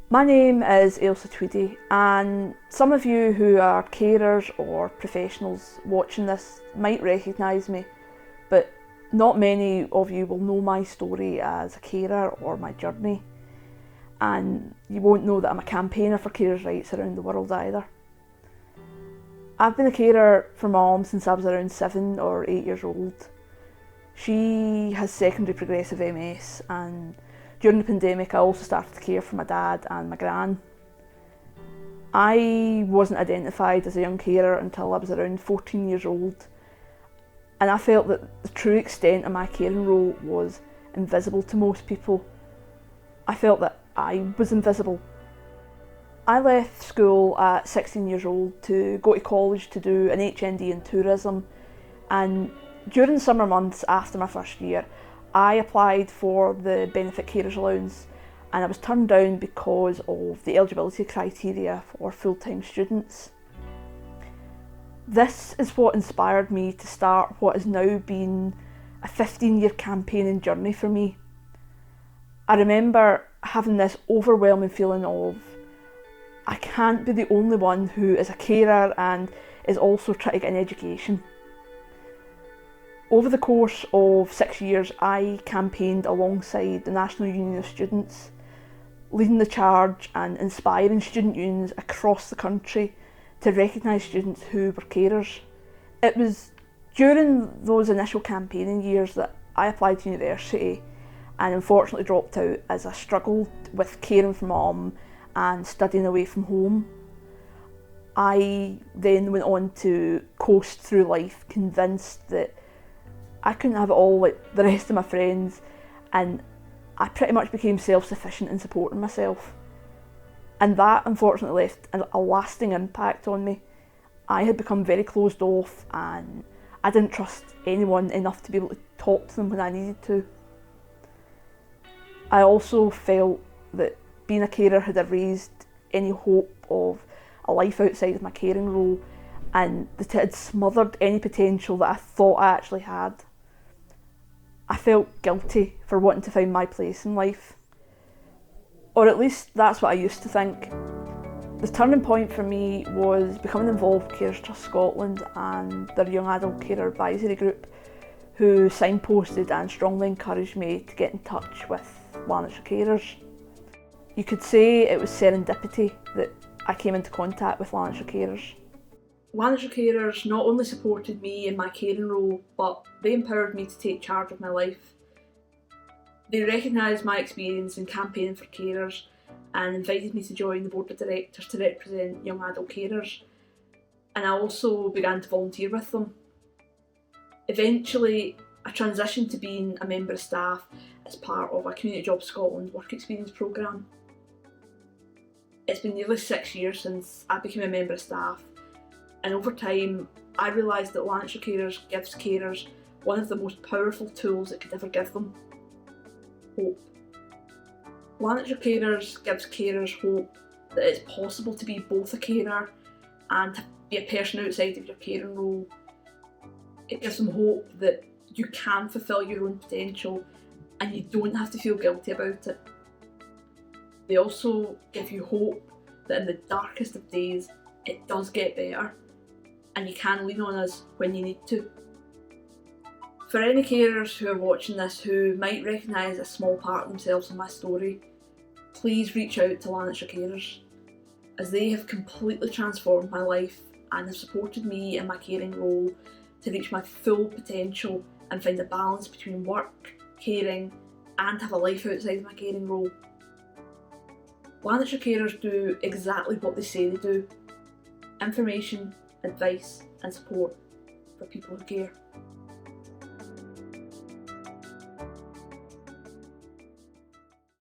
My name is Ailsa Tweedy, and some of you who are carers or professionals watching this might recognise me, but not many of you will know my story as a carer or my journey, and you won't know that I'm a campaigner for carers' rights around the world either. I've been a carer for Mum since I was around 7 or 8 years old. She has secondary progressive MS, and during the pandemic I also started to care for my dad and my gran. I wasn't identified as a young carer until I was around 14 years old, and I felt that the true extent of my caring role was invisible to most people. I felt that I was invisible. I left school at 16 years old to go to college to do an HND in tourism, and during the summer months after my first year I applied for the benefit carers allowance, and I was turned down because of the eligibility criteria for full-time students. This is what inspired me to start what has now been a 15-year campaigning journey for me. I remember having this overwhelming feeling of, I can't be the only one who is a carer and is also trying to get an education. Over the course of 6 years, I campaigned alongside the National Union of Students, leading the charge and inspiring student unions across the country to recognise students who were carers. It was during those initial campaigning years that I applied to university and unfortunately dropped out as I struggled with caring for Mum and studying away from home. I then went on to coast through life convinced that I couldn't have it all like the rest of my friends, and I pretty much became self-sufficient in supporting myself. And that unfortunately left a lasting impact on me. I had become very closed off and I didn't trust anyone enough to be able to talk to them when I needed to. I also felt that being a carer had erased any hope of a life outside of my caring role, and that it had smothered any potential that I thought I actually had. I felt guilty for wanting to find my place in life. Or at least that's what I used to think. The turning point for me was becoming involved with Carers Trust Scotland and their Young Adult Carer Advisory Group, who signposted and strongly encouraged me to get in touch with Lanarkshire Carers. You could say it was serendipity that I came into contact with Lanarkshire Carers. Lanarkshire Carers not only supported me in my caring role, but they empowered me to take charge of my life. They recognised my experience in campaigning for carers and invited me to join the board of directors to represent young adult carers, and I also began to volunteer with them. Eventually, I transitioned to being a member of staff as part of a Community Jobs Scotland work experience programme. It's been nearly 6 years since I became a member of staff, and over time I realised that Lanarkshire Carers gives carers one of the most powerful tools it could ever give them: hope. Lanarkshire Carers gives carers hope that it's possible to be both a carer and to be a person outside of your caring role. It gives them hope that you can fulfil your own potential and you don't have to feel guilty about it. They also give you hope that in the darkest of days it does get better and you can lean on us when you need to. For any carers who are watching this who might recognise a small part of themselves in my story, please reach out to Lanarkshire Carers, as they have completely transformed my life and have supported me in my caring role to reach my full potential and find a balance between work, caring and have a life outside of my caring role. Lanarkshire Carers do exactly what they say they do: information, advice and support for people who care.